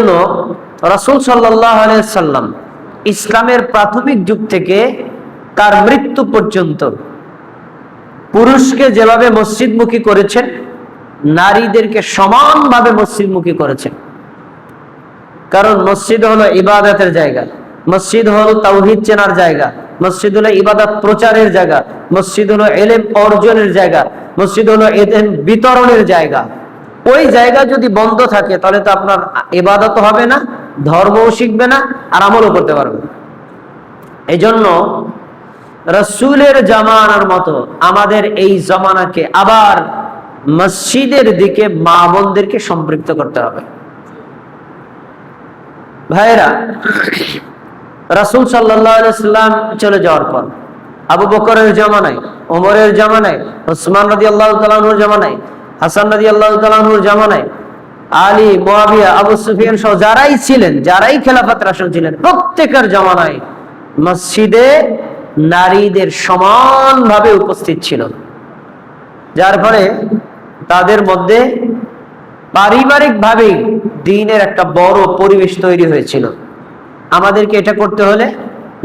জন্য রাসূল সাল্লাল্লাহু আলাইহি সাল্লাম ইসলামের প্রাথমিক যুগ থেকে তার মৃত্যু পর্যন্ত পুরুষকে যেভাবে মসজিদমুখী করেছেন, নারীদেরকে সমানভাবে মসজিদমুখী করেছেন। কারণ মসজিদ হলো ইবাদতের জায়গা, মসজিদ হলো তাওহীদ চেনার জায়গা, মসজিদ হলো ইবাদত প্রচারের জায়গা, মসজিদ হলো ইলম অর্জনের জায়গা, মসজিদ হলো ইলম বিতরণের জায়গা। ওই জায়গা যদি বন্ধ থাকে তাহলে তো আপনার ইবাদত হবে না, ধর্মও শিখবে না, আর আমলও করতে পারবে না। এই জন্য রাসূলের জামানার মতো আমাদের এই জামানাকে আবার মসজিদের দিকে মা বোনদেরকে সম্পৃক্ত করতে হবে। ভাইরা, রাসূল সাল্লাল্লাহু আলাইহি সাল্লাম চলে যাওয়ার পর আবু বকরের জামানায়, ওমরের জামানায়, ওসমান রাদিয়াল্লাহু তাআলা আনহুর জামানায়, হাসান রাদিয়াল্লাহু তাআলা আনহুর জামানায়, আলী, মুয়াবিয়া, আবু সুফিয়ান সহ যারাই ছিলেন, যারাই খেলাফত রাশিদ ছিলেন, প্রত্যেকের জামানায় মসজিদে নারীদের সমানভাবে উপস্থিত ছিল। যার ফলে তাদের মধ্যে পারিবারিকভাবে দ্বীনের একটা বড় পরিবেশ তৈরি হয়েছিল। আমাদেরকে এটা করতে হলে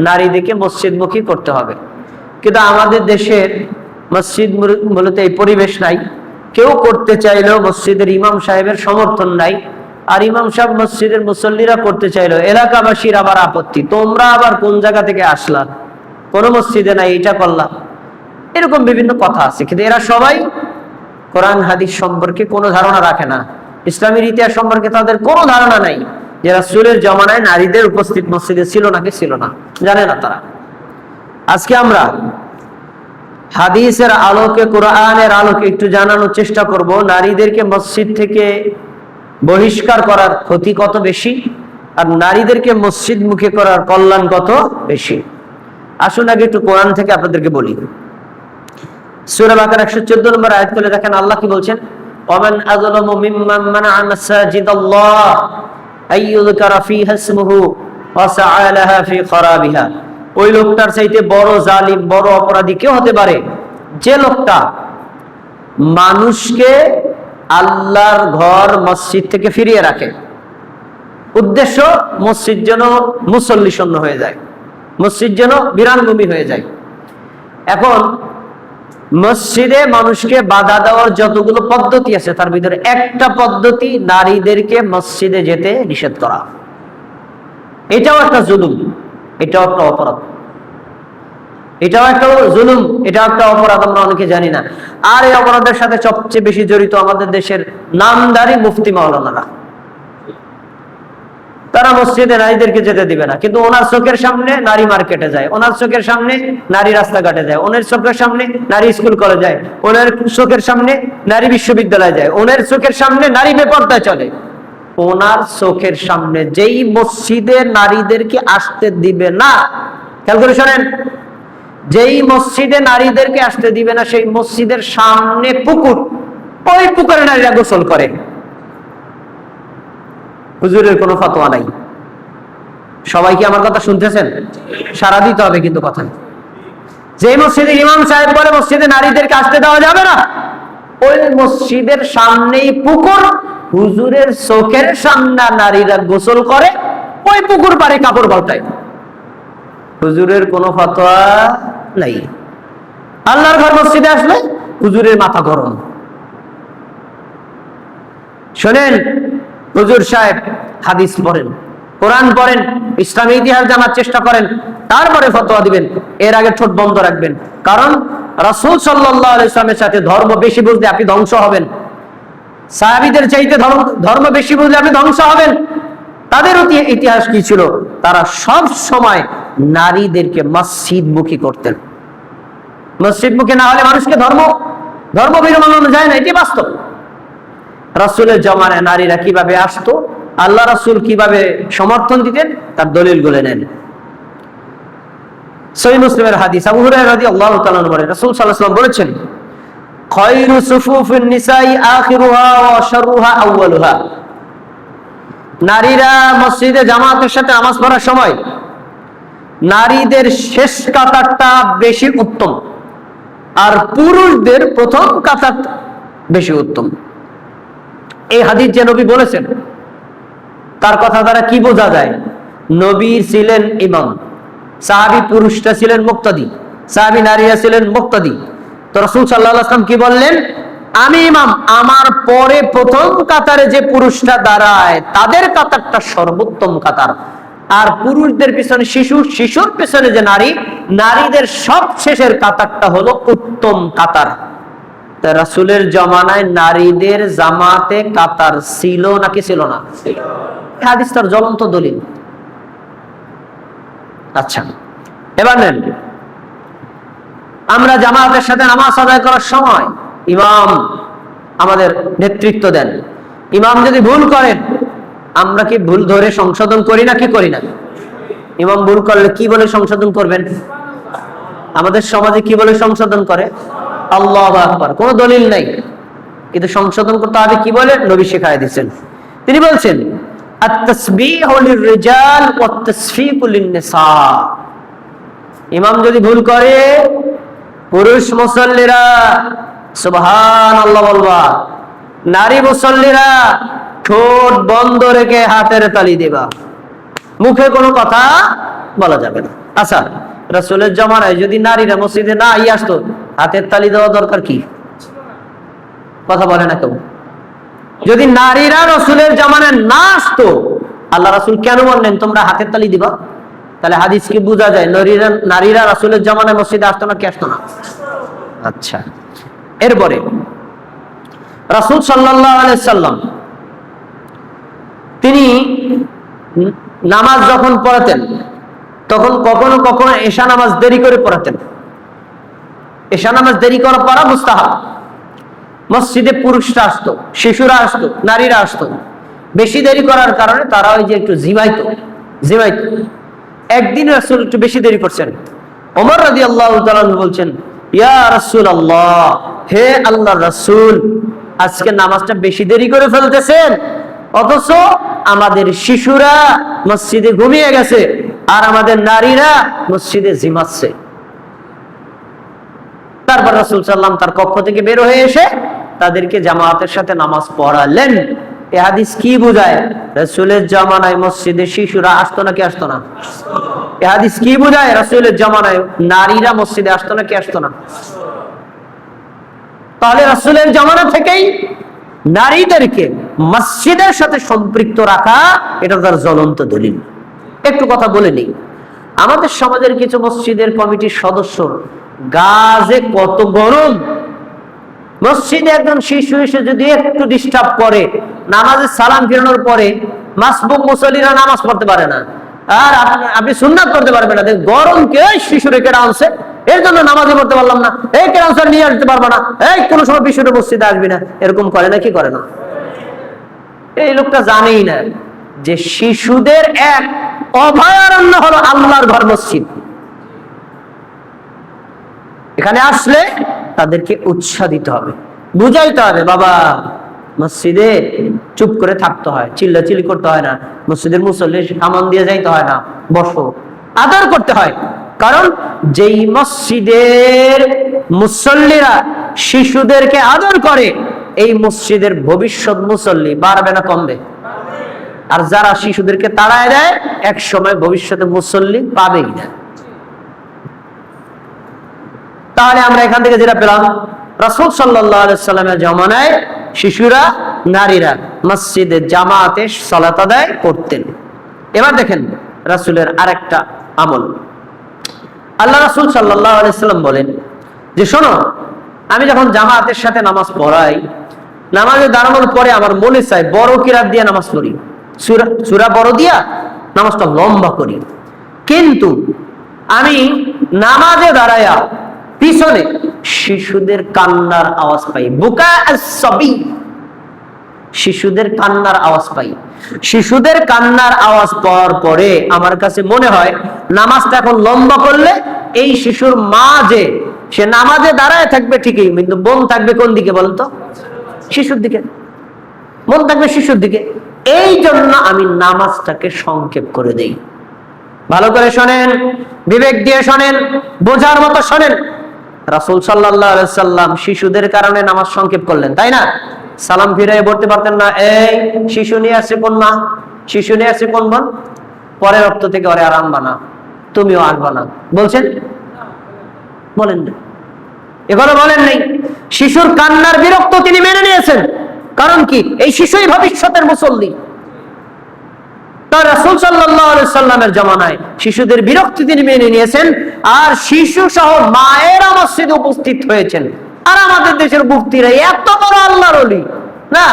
নারীদেরকে মসজিদমুখী করতে হবে। কিন্তু আমাদের দেশের মসজিদ মূলত এই পরিবেশ নাই। কেউ করতে চাইলেও মসজিদের ইমাম সাহেবের সমর্থন নাই, আর ইমাম সাহেব মসজিদের মুসল্লিরা করতে চাইলেও এলাকাবাসীর আবার আপত্তি, তোমরা আবার কোন জায়গা থেকে আসলা, কোন মসজিদে নাই, এটা করলাম। এরকম বিভিন্ন কথা আছে, কিন্তু এরা সবাই কোরআন হাদিস সম্পর্কে কোনো ধারণা রাখে না, ইসলামের ইতিহাস সম্পর্কে তাদের কোনো ধারণা নাই যে রাসূলের জামানায় নারীদের উপস্থিত মসজিদে ছিল নাকি ছিল না, জানে না তারা। আজকে আমরা হাদিসের আলোকে, কোরআনের আলোকে একটু জানানোর চেষ্টা করব নারীদেরকে মসজিদ থেকে বহিষ্কার করার ক্ষতি কত বেশি, আর নারীদেরকে মসজিদ মুখী করার কল্যাণ কত বেশি। আসুন আগে একটু কোরআন থেকে আপনাদেরকে বলি। সূরা বাকারা 114 নম্বর আয়াত খুলে দেখেন, আল্লাহ কি বলছেন? ওয়ামান আযলামু মিম্মান মানাআ মাসাজিদাল্লাহ আইয়ুযকারা ফীহা ইসমুহু ওয়া সাআ লাহা ফী খরাবিহা। ওই লোকটার চাইতে বড় জালিম, বড় অপরাধী কে হতে পারে? যে লোকটা মানুষকে আল্লাহর ঘর মসজিদ থেকে ফিরিয়ে রাখে। উদ্দেশ্য মসজিদ যেন মুসল্লি শূন্য হয়ে যায়, মসজিদ যেন বিরানভূমি হয়ে যায়। এখন মসজিদে মানুষকে বাধা দেওয়ার যতগুলো পদ্ধতি আছে তার ভিতরে একটা পদ্ধতি নারীদেরকে মসজিদে যেতে নিষেধ করা। এটাও একটা জুলুম, এটাও একটা অপরাধ, এটাও একটা জুলুম, এটাও একটা অপরাধ, আমরা অনেকে জানি না। আর এই অপরাধের সাথে সবচেয়ে বেশি জড়িত আমাদের দেশের নামদারি মুফতি মাওলানারা। তারা মসজিদে নারীদেরকে যেতে দিবে না, কিন্তু ওনার চোখের সামনে নারী মার্কেটে যায়, ওনার চোখের সামনে নারী রাস্তাঘাটে যায়, ওনার চোখের সামনে নারী স্কুল কলেজ যায়, ওনার চোখের সামনে নারী বিশ্ববিদ্যালয় যায়, ওনার চোখের সামনে নারী বেপর্দায় চলে। ওনার চোখের সামনে যেই মসজিদে নারীদেরকে আসতে দিবে না, খেয়াল করে শোনেন, যেই মসজিদে নারীদেরকে আসতে দিবে না সেই মসজিদের সামনে পুকুর, ওই পুকুরে নারীরা গোসল করে। হুজুরের কোনো ফতোয়া নাই। সবাই কি আমার কথা শুনতেছেন? সারা দিতে হবে কিন্তু কথা। যে মসজিদে ইমাম সাহেব বলে মসজিদে নারীদেরকে আসতে দেওয়া যাবে না, ওই মসজিদের সামনেই পুকুর, হুজুরের চোখের সামনে নারীরা গোসল করে, ওই পুকুর পাড়ে কাপড় পাল্টায়। হুজুরের কোনো ফতোয়া নাই। আল্লাহর ঘর মসজিদে আসলে হুজুরের মাথা গরম। শোনেন, হুজুর সাহেব হাদিস পড়েন, কোরআন পড়েন, ইসলামী ইতিহাস জানার চেষ্টা করেন, তারপরে ফতোয়া দিবেন। এর আগে ঠোঁট বন্ধ রাখবেন, কারণ রাসূল সাল্লাল্লাহু আলাইহি ওয়াসাল্লামের সাথে ধর্ম বেশি বুঝলে আপনি ধ্বংস হবেন। সাহাবীদের চাইতে ধর্ম বেশি বুঝলে আপনি ধ্বংস হবেন। তাদের ইতিহাস কি ছিল? তারা সব সময় নারীদেরকে মসজিদমুখী করতেন। মসজিদমুখী না হলে মানুষকে ধর্মভীরু বানানো যায় না, এটি বাস্তব। রাসূলের জামানায় নারীরা কিভাবে আসতো, আল্লাহ রাসূল কিভাবে সমর্থন দিতেন, তার দলিল গুলো নেন। সহিহ মুসলিমের হাদিস, আবু হুরায়রা রাদিয়াল্লাহু তাআলা বলেন, রাসূল সাল্লাল্লাহু আলাইহি ওয়াসাল্লাম বলেছেন, খায়রু সুফুফিন নিসাই আখিরুহা ওয়া শাররুহা আউয়ালুহা। নারীরা মসজিদে জামাতের সাথে নামাজ পড়ার সময় নারীদের শেষ কাতারটা বেশি উত্তম, আর পুরুষদের প্রথম কাতার বেশি উত্তম। এই হাদিস যে নবী বলেছেন, তার কথা দ্বারা কি বোঝা যায়? নবী ছিলেন ইমাম, সাহাবী পুরুষরা ছিলেন মুক্তাদি, সাহাবী নারীরা ছিলেন মুক্তাদি। তো রাসূল সাল্লাল্লাহু আলাইহি ওয়াসাল্লাম কি বললেন? আমি ইমাম, আমার পরে প্রথম কাতারে যে পুরুষরা দাঁড়ায় তাদের কাতারটা সর্বোত্তম কাতার। আর পুরুষদের পিছনে শিশু, শিশুর পিছনে যে নারী, নারীদের সব শেষের কাতারটা হলো উত্তম কাতার। রাসূলের জমানায় নারীদের জামাতে কাতার ছিল নাকি ছিল না? হাদিস তার জ্বলন্ত দলিল। আচ্ছা, এবার নেন, আমরা জামাতের সাথে নামাজ আদায় করার সময় ইমাম আমাদের নেতৃত্ব দেন। ইমাম যদি ভুল করেন, আমরা কি ভুল ধরে সংশোধন করি না কি করি না? ইমাম ভুল করলে কি বলে সংশোধন করবেন? আমাদের সমাজে কি বলে সংশোধন করে? আল্লাহু আকবার। কোনো দলিল নাই, কিন্তু সংশোধন করতে হবে কি বলে? নবী শিখায় দিয়েছেন। তিনি বলছেন আত-তাসবিহু লির-রিজাল ওয়াত-তাসফীকু লিন-নিসা। ইমাম যদি ভুল করে, পুরুষ মুসল্লিরা সুবহানাল্লাহ বলবা, নারী মুসল্লিরা ঠোঁট বন্ধ রেখে হাতের তালি দেবা, মুখে কোনো কথা বলা যাবে না। আচ্ছা, রাসূলের জামানায় যদি নারীরা মসজিদে না আসতো, হাতের তালি দেওয়া দরকার কি? কথা বলে না কেউ। যদি নারীরা রাসূলের জামানায় না আসতো, আল্লাহ রাসূল কেন বললেন তোমরা হাতের তালি দিবা? তাহলে হাদিস কি বোঝা যায়? নারীরা রাসূলের জামানায় মসজিদে আসতো না কি আসতো না? আচ্ছা, এরপরে রাসূল সাল্লাল্লাহু আলাইহি সাল্লাম তিনি নামাজ যখন পড়াতেন, তখন কখনো কখনো এশা নামাজ দেরি করে পড়াতেন। এশা নামাজ দেরি করা পড়া মুস্তাহাব। মসজিদে পুরুষরা আসতো, শিশুরা আসতো, নারীরা আসতো। বেশি দেরি করার কারণে তারা ওই যে একটু ঝিমাইতো। একদিন রাসূল একটু বেশি দেরি করছেন। ওমর রাদিয়াল্লাহু তাআলা বলছেন, ইয়া রাসূলুল্লাহ, হে আল্লাহর রাসূল, আজকে নামাজটা বেশি দেরি করে ফেলতেছেন, অথচ আমাদের শিশুরা মসজিদে ঘুমিয়ে গেছে আর আমাদের নারীরা মসজিদে ঝিমাচ্ছে। তারপর রাসূল সাল্লাল্লাহু তার কক্ষ থেকে বের হয়ে এসে তাদেরকে জামাতের সাথে নামাজ পড়ালেন। এই হাদিস কি বোঝায়? রাসূলের জামানায় মসজিদে শিশুরা আসতো নাকি আসতো না? এই হাদিস কি বোঝায়? রাসূলের জামানায় নারীরা মসজিদে আসতো নাকি আসতো না? তাহলে রাসূলের জামানা থেকেই নারীদেরকে মসজিদের সাথে সম্পৃক্ত রাখা, এটা তার জ্বলন্ত দলিল। একটু কথা বলে নেই, আমাদের সমাজের কিছু মসজিদের কমিটির সদস্য গাজে কত গরম, মসজিদে একজন শিশু এসে যদি একটু ডিস্টার্ব করে, নামাজে সালাম ফিরানোর পরে মাসবুক মুসল্লিরা নামাজ পড়তে পারে না, আর আপনি সুন্নাত করতে পারবেন না। গরম কে শিশুরে কেডা আনছে, এর জন্য নামাজে পড়তে পারলাম না, এই ক্যান্সার নিয়ে আসতে পারবো না, এই কোনো সময় বিশুদ্ধ মসজিদে আসবি না, এরকম করে না কি করে না? এই লোকটা জানেই না যে শিশুদের এক অভয়ারণ্য হলো আল্লাহর ঘর মসজিদ। এখানে আসলে তাদেরকে উৎসাহ দিতে হবে, বুঝাইতে হবে, বাবা মসজিদে চুপ করে থাকতে হয়, চিল্লাচিল্লি করতে হয় না, মসজিদের মুসল্লি সামান দিয়ে যাইতে হয় না, বসো, আদর করতে হয়। কারণ যেই মসজিদের মুসল্লিরা শিশুদেরকে আদর করে, এই মসজিদের ভবিষ্যৎ মুসল্লি বাড়বে না কমবে? আর যারা শিশুদেরকে তাড়ায় দেয়, এক সময় ভবিষ্যতে মুসল্লি পাবেই না। তাহলে আমরা এখান থেকে যেটা পেলাম, রাসূল সাল্লাল্লাহু আলাইহি সাল্লামের জামানায় শিশুরা, নারীরা মসজিদে জামাতে সালাত আদায় করতেন। এবার দেখেন রাসূলের আরেকটা আমল। আল্লাহ রাসূল সাল্লাল্লাহু আলাইহি সাল্লাম বলেন যে, শোনো, আমি যখন জামাতের সাথে নামাজ পড়াই, নামাজে দাঁড়ানোর পরে আমার মনে চায় বড় কিরাত দিয়ে নামাজ পড়ি, সূরা বড় দিয়া নামাজটা লম্বা করি। কিন্তু আমি নামাজে দাঁড়ায়া পিছনে শিশুদের কান্নার আওয়াজ পাই, বুকা আস-সাবি, শিশুদের কান্নার আওয়াজ পাই। শিশুদের কান্নার আওয়াজ পাওয়ার পরে আমার কাছে মনে হয় নামাজটা এখন লম্বা করলে এই শিশুর মা যে সে নামাজে দাঁড়ায় থাকবে ঠিকই, কিন্তু মন থাকবে কোন দিকে বলেন তো? শিশুর দিকে, মন থাকবে শিশুর দিকে। এই জন্য আমি নামাজটাকে সংক্ষেপ করে দেই। ভালো করে শোনেন, বিবেক দিয়ে শোনেন, বোঝার মতো শোনেন। রাসূল সাল্লাল্লাহু আলাইহি সাল্লাম শিশুদের কারণে নামাজ সংক্ষেপ করলেন, তাই না? সালাম ফিরে বলতে পারতেন না, এই শিশু নিয়ে আসছে কোন মা, শিশু নিয়ে আসছে কোন বোন? পরের রক্ত থেকে ওরে আরাম বানা, তুমিও আসবা না বলছেন? বলেন না, এগুলো বলেন নাই। শিশুর কান্নার বিরক্ত তিনি মেনে নিয়েছেন, কারণ কি? এই শিশুই ভবিষ্যতের মুসল্লি। তার রাসূল সাল্লাল্লাহু আলাইহি সাল্লামের জামানায় শিশুদের বিরক্তি তিনি মেনে নিয়েছেন, আর শিশু সহ মায়েরা মসজিদে উপস্থিত হয়েছেন। আর আমাদের দেশের মুফতিরা এত বড় আল্লাহর ওলি না,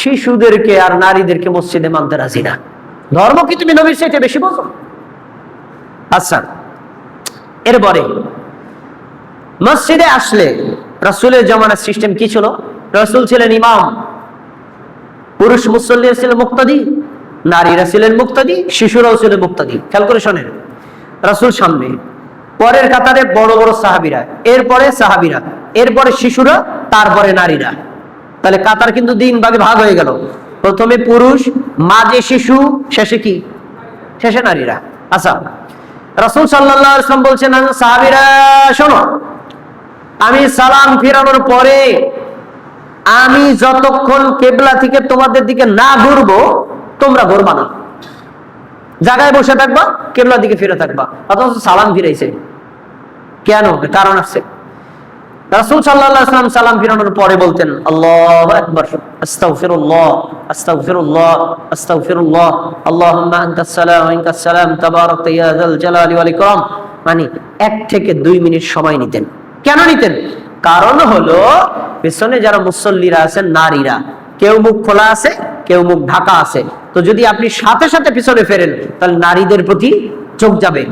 শিশুদেরকে আর নারীদেরকে মসজিদে মানতে রাজি না। ধর্ম কি তুমি নবীর চাইতে বেশি বোঝো? আচ্ছা, এরপরে মসজিদে আসলে রাসূলের জামানার সিস্টেম কি ছিল? রাসূল ছিলেন ইমাম, পুরুষ মুসল্লি ছিলেন মুক্তাদি, নারীরা ছিলেন মুক্তাদি, শিশুরাও ছিলেন মুক্তাদি। খেয়াল করে শোনেন, রাসূল সামনে, পরের কাতারে বড় বড় সাহাবীরা, এরপরে সাহাবীরা, এরপরে শিশুরা, তারপরে নারীরা। তাহলে কাতার কিন্তু দিন ভাগে ভাগ হয়ে গেল। প্রথমে পুরুষ, মাঝে শিশু, শেষে কি? শেষে নারীরা। আচ্ছা, রাসূল সাল্লাল্লাহু আলাইহি ওয়াসাল্লাম বলছেন, সাহাবীরা শোনো, আমি সালাম ফিরানোর পরে আমি যতক্ষণ কিবলা থেকে তোমাদের দিকে না ঘুরবো তোমরা ঘুরবা না, জায়গায় বসে থাকবা, কিবলার দিকে ফিরে থাকবা। অথচ সালাম ফিরাইছে কেন? কারণ আছে। রাসূল সাল্লাল্লাহু আলাইহি ওয়াসাল্লাম সালাম ফিরানোর পরে বলতেন, আল্লাহু আকবার, আস্তাগফিরুল্লাহ, আস্তাগফিরুল্লাহ, আস্তাগফিরুল্লাহ, আল্লাহুম্মা আনতাস সালাম ওয়া মিনকাস সালাম, তাবারাকতা ইয়া যাল জালালি ওয়াল ইকরাম। মানে 1 থেকে 2 মিনিট সময় নিতেন। কেন নিতেন? কারণ হলো পেছনে যারা মুসল্লিরা আছেন নারীরা, কেউ মুখ খোলা আছে, কেউ মুখ ঢাকা আছে। তো যদি আপনি সাথে সাথে পিছনে ফেরেন তাহলে নারীদের প্রতি চোখ যাবে।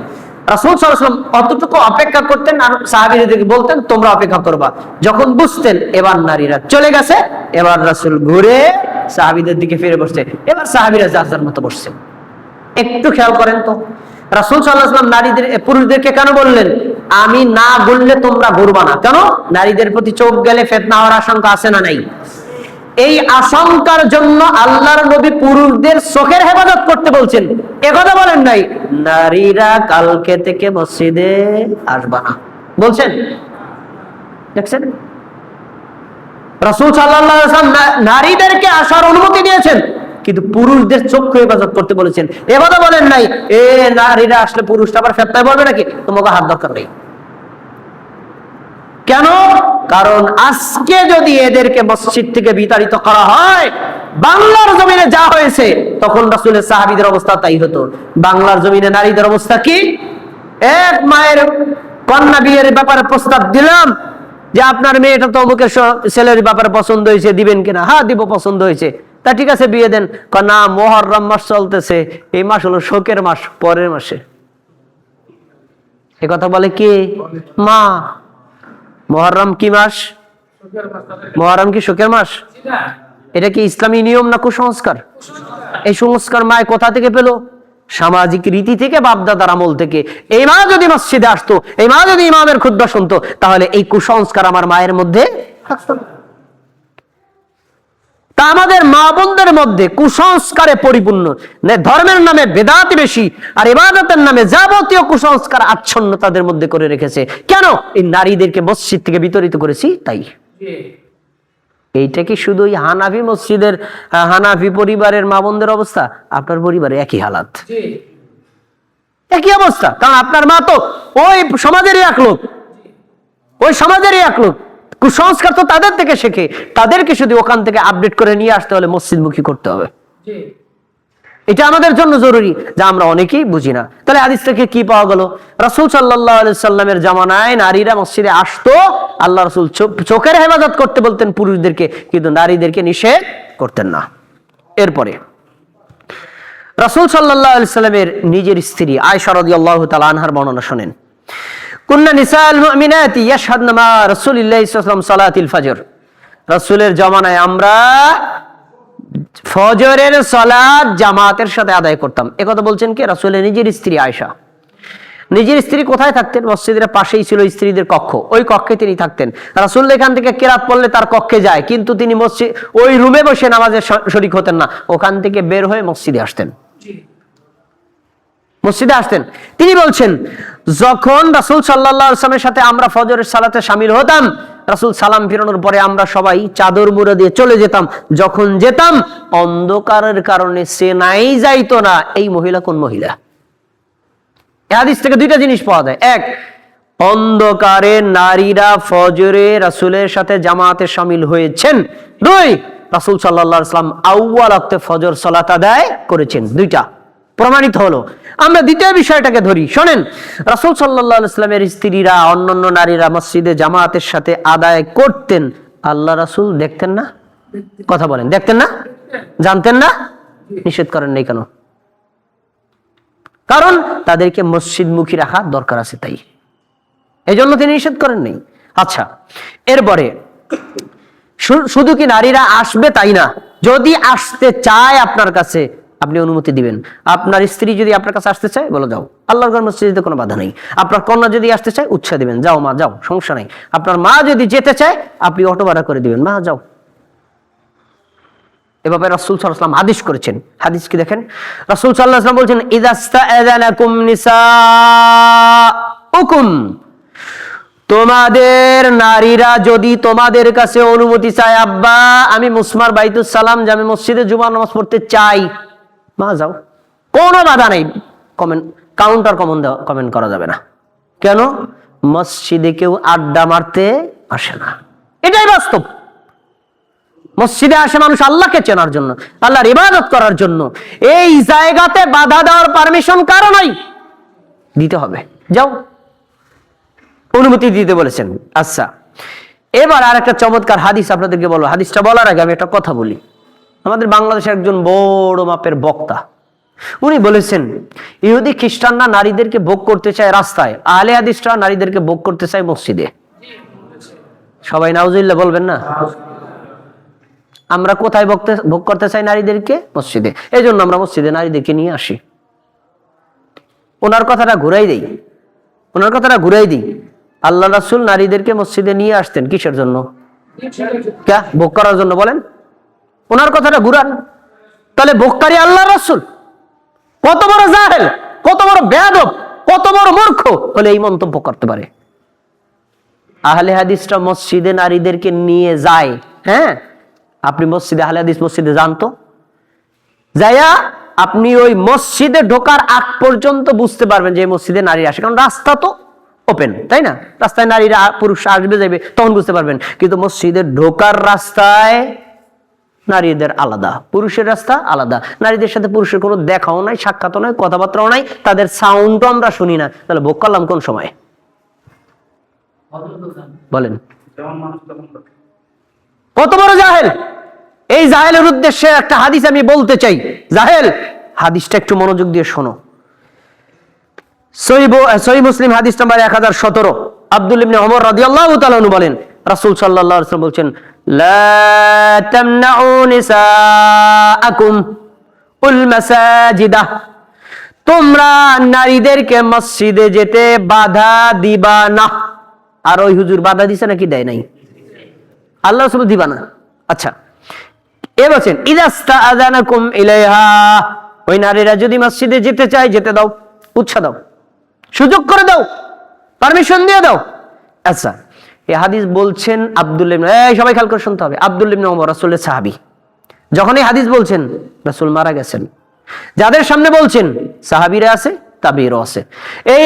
রাসূল সাল্লাল্লাহু আলাইহি ওয়াসাল্লাম অতটুকু অপেক্ষা করতেন আর সাহাবীদেরকে বলতেন তোমরা অপেক্ষা করবা। যখন বুঝতেন এবার নারীরা চলে গেছে, এবার রাসূল ঘুরে সাহাবীদের দিকে ফিরে বসছে, এবার সাহাবীরা যার যার মতো বসছে। একটু খেয়াল করেন তো, রাসূল সাল্লাল্লাহু আলাইহি ওয়াসাল্লাম নারীদের, পুরুষদেরকে কেন বললেন আমি না ঘুরলে তোমরা ঘুরবা না? কেন? নারীদের প্রতি চোখ গেলে ফিতনা হওয়ার আশঙ্কা আছে না নাই? এই আশঙ্কার জন্য আল্লাহর নবী পুরুষদের চোখের হেফাজত করতে বলছেন। একথা বলেন নাই নারীরা কালকে থেকে মসজিদে আসবা না বলছেন? দেখছেন, রাসূল সাল্লাল্লাহু আলাইহি ওয়াসাল্লাম নারীদেরকে আসার অনুমতি দিয়েছেন, কিন্তু পুরুষদের চক্ষু হেফাজত করতে বলেছেন। একথা বলেন নাই এ নারীরা আসলে পুরুষটা আবার ফিতনায় পড়বে নাকি, তোমাকে হাত দরকার নেই। কেন? কারণ আজকে যদি এদেরকে মসজিদ থেকে বিতাড়িত করা হয়, বাংলার জমিনে যা হয়েছে তখন রাসূলের সাহাবীদের অবস্থা তাই হতো। বাংলার জমিনে নারীদের অবস্থা কি? এক মায়ের কন্যা বিয়ের ব্যাপারে প্রস্তাব দিলাম যে আপনার মেয়েটা তো অমুকের ছেলের ব্যাপারে পছন্দ হয়েছে, দিবেন কিনা? হ্যাঁ দিব, পছন্দ হয়েছে। তা ঠিক আছে বিয়ে দেন। না, মুহররম মাস চলতেছে, এই মাস হলো শোকের মাস, পরের মাসে। এ কথা বলে কি মা? মুহররম কি মাস? মুহররম কি শোকের মাস? এটা কি ইসলামী নিয়ম না কুসংস্কার? এই সংস্কার মায় কোথা থেকে পেল? সামাজিক রীতি থেকে, বাপদাদার আমল থেকে। এই মা যদি মসজিদে আসতো, এই মা যদি ইমামের খুতবা শুনতো, তাহলে এই কুসংস্কার আমার মায়ের মধ্যে থাকতো না। তা আমাদের মা বোনদের মধ্যে কুসংস্কারে পরিপূর্ণ, ধর্মের নামে বেদাত বেশি, আর ইবাদতের নামে যাবতীয় কুসংস্কার আচ্ছন্ন তাদের মধ্যে করে রেখেছে। কেন? এই নারীদেরকে মসজিদ থেকে বিতাড়িত করেছি তাই। এইটা কি শুধু হানাফি মসজিদের, হানাফি পরিবারের মা বোনদের অবস্থা? আপনার পরিবারে একই হালাত, একই অবস্থা। কারণ আপনার মা তো ওই সমাজেরই এক লোক, ওই সমাজেরই এক লোক। কুসংস্কার তো তাদের থেকে শেখে, তাদেরকে শুধু ওখান থেকে আপডেট করে নিয়ে আসতে হলে মসজিদমুখী করতে হবে। এটা আমাদের জন্য জরুরি, যা আমরা অনেকেই বুঝি না। তাহলে হাদিস থেকে কি পাওয়া গেল? রাসূল সাল্লাল্লাহু আলাইহি সাল্লামের জামানায় নারীরা মসজিদে আসতো, আল্লাহ রাসূল চোখের হেফাজত করতে বলতেন পুরুষদেরকে, কিন্তু নারীদেরকে নিষেধ করতেন না। এরপরে রাসূল সাল্লাল্লাহু আলাইহি সাল্লামের নিজের স্ত্রী আয়েশা রাদিয়াল্লাহু তাআলা আনহার বর্ণনা শুনেন। কুন্না নিসাউল মুমিনাতি ইয়াশহাদনা মা রাসূলিল্লাহি সাল্লাল্লাহু আলাইহি ওয়াসাল্লাম সালাতিল ফজর। রাসূলের জামানায় আমরা ফজরের সালাত জামাতের সাথে আদায় করতাম। একথা বলছেন কে? রাসূলের নিজের স্ত্রী আয়েশা। নিজের স্ত্রী কোথায় থাকতেন? মসজিদের পাশেই ছিল স্ত্রীদের কক্ষ, ওই কক্ষে তিনি থাকতেন। রাসূল এখান থেকে কেরাত পড়লে তার কক্ষে যায়, কিন্তু তিনি মসজিদ ওই রুমে বসে নামাজে শরীক হতেন না, ওখান থেকে বের হয়ে মসজিদে আসতেন, মসজিদে আসতেন। তিনি বলছেন যখন রাসূল সাল্লাল্লাহু আলাইহি ওয়াসাল্লামের সাথে আমরা ফজরের সালাতে শামিল হতাম, রাসূল সালাম ফিরানোর পরে আমরা সবাই চাদর মুড়ে দিয়ে চলে যেতাম। যখন যেতাম অন্ধকারের কারণে সে নাই যাইতো না এই মহিলা কোন মহিলা। এই হাদিস থেকে দুইটা জিনিস পাওয়া যায়। এক, অন্ধকারে নারীরা ফজরে রাসূলের সাথে জামাতে শামিল হয়েছেন। দুই, রাসূল সাল্লাল্লাহু আলাইহি ওয়াসাল্লাম আউয়াল ওয়াক্তে ফজর সালাত আদায় করেছেন। দুইটা প্রমাণিত হলো। আমরা দ্বিতীয় বিষয়টাকে ধরি, শোনেন। রাসূল সাল্লাল্লাহু আলাইহি ওয়াসাল্লামের স্ত্রীরা, অন্যান্য নারীরা মসজিদে জামাতের সাথে আদায় করতেন, আল্লাহ রাসূল দেখতেন না? কথা বলেন, দেখতেন না? জানতেন না? নিষেধ করেন নাই কেন? কারণ তাদেরকে মসজিদমুখী রাখা দরকার আছে, তাই এই জন্য তিনি নিষেধ করেন নাই। আচ্ছা, এরপরে শুধু কি নারীরা আসবে তাই না, যদি আসতে চায় আপনার কাছে আপনি অনুমতি দিবেন। আপনার স্ত্রী যদি আপনার কাছে আসতে চায়, বলে যাও, আল্লাহর ঘর মসজিদে কোনো বাধা নেই। আপনার কন্যা যদি আসতে চায়, উৎসাহ দিবেন, যাও মা যাও, সমস্যা নাই। আপনার মা যদি যেতে চায়, আপনি অটো ভাড়া করে দিবেন, মা যাও। এভাবে রাসূল সাল্লাল্লাহু আলাইহি ওয়াসাল্লাম আদেশ করেছেন। হাদিস কি দেখেন, রাসূল সাল্লাল্লাহু আলাইহি ওয়াসাল্লাম বলছেন, ইযাস্তাআযানাকুম নিসাউকুম, তোমাদের নারীরা যদি তোমাদের কাছে অনুমতি চায়, আব্বা আমি মুসমার বাইতুস সালাম জামে মসজিদে জুমা নামাজ পড়তে চাই, মা যাও, কোনো বাধা নেই। কমেন্ট করা যাবে না। কেন? মসজিদে কেউ আড্ডা মারতে আসে না, এটাই বাস্তব। মসজিদে আসে মানুষ আল্লাহকে চেনার জন্য, আল্লাহর ইবাদত করার জন্য। এই জায়গাতে বাধা দেওয়ার পারমিশন কারো নাই, দিতে হবে, যাও, অনুমতি দিতে বলেছেন। আচ্ছা, এবার আর একটা চমৎকার হাদিস আপনাদেরকে বলবো। হাদিসটা বলার আগে আমি একটা কথা বলি। আমাদের বাংলাদেশের একজন বড় মাপের বক্তা, উনি বলেছেন ইহুদি খ্রিস্টানরা নারীদেরকে ভোগ করতে চায় রাস্তায়, আহলে হাদিসরা নারীদেরকে ভোগ করতে চায় মসজিদে। সবাই নাউজুবিল্লাহ বলবেন না? আমরা কোথায় ভোগ করতে চাই নারীদেরকে? মসজিদে। এই জন্য আমরা মসজিদে নারীদেরকে নিয়ে আসি। ওনার কথাটা ঘুরাই দিই। আল্লাহ রাসূল নারীদেরকে মসজিদে নিয়ে আসতেন কিসের জন্য? ভোগ করার জন্য। বলেন, ওনার কথাটা ঘুরান। তাহলে ভোগকারী আল্লাহ রাসূল কত বড় জাহেল, কত বড় বেয়াদব, কত বড় মূর্খ হলে এই মন্তব্য করতে পারে? আহলে হাদিসরা মসজিদে নারীদেরকে নিয়ে যায়। হ্যাঁ, আপনি মসজিদে, আহলে হাদিস মসজিদে যান তো, যাইয়া আপনি ওই মসজিদে ঢোকার আগ পর্যন্ত বুঝতে পারবেন যে মসজিদে নারী আসে, কারণ রাস্তা তো ওপেন, তাই না? রাস্তায় নারীরা, পুরুষ আসবে যাবে, তখন বুঝতে পারবেন। কিন্তু মসজিদে ঢোকার রাস্তায় নারীদের আলাদা, পুরুষের রাস্তা আলাদা। নারীদের সাথে পুরুষের কোনো দেখাও নাই, সাক্ষাৎও নাই, কথাবার্তাও নাই, তাদের সাউন্ডও আমরা শুনি না। তাহলে ভোগ করলাম কোন সময়? বলেন, কত বড় জাহেল! এই জাহেলের উদ্দেশ্যে একটা হাদিস আমি বলতে চাই। জাহেল, হাদিসটা একটু মনোযোগ দিয়ে শোনো। সহিহ মুসলিম হাদিস নাম্বার 1017, আব্দুল্লাহ ইবনে ওমর রাদিয়াল্লাহু তাআলা আনহু বলেন, রাসূল সাল্লাল্লাহু আলাইহি ওয়াসাল্লাম বলছেন, লা তামনাউ নিসাআকুম উল মাসাজিদা, তোমরা নারীদেরকে মসজিদে যেতে বাধা দিবা না। আর ওই হুজুর বাধা দিছে নাকি দেয় নাই? আল্লাহ রাসূল দিবা না। আচ্ছা, এ বলেন ইযাস্তাআযানাকুম ইলাইহা, ওই নারীরা যদি মসজিদে যেতে চায় যেতে দাও, উৎসাহ দাও, সুযোগ করে দাও, পারমিশন দিয়ে দাও। আচ্ছা, এই হাদিস বলছেন আব্দুল্লাহ ইবনে, সবাই খেয়াল করে শুনতে হবে, আব্দুল্লাহ ইবনে ওমর রাসূলের সাহাবী। যখন এই হাদিস বলছেন, রাসূল মারা গেছেন। যাদের সামনে বলছেন সাহাবীরা আছে, তাবেঈরা আছে। এই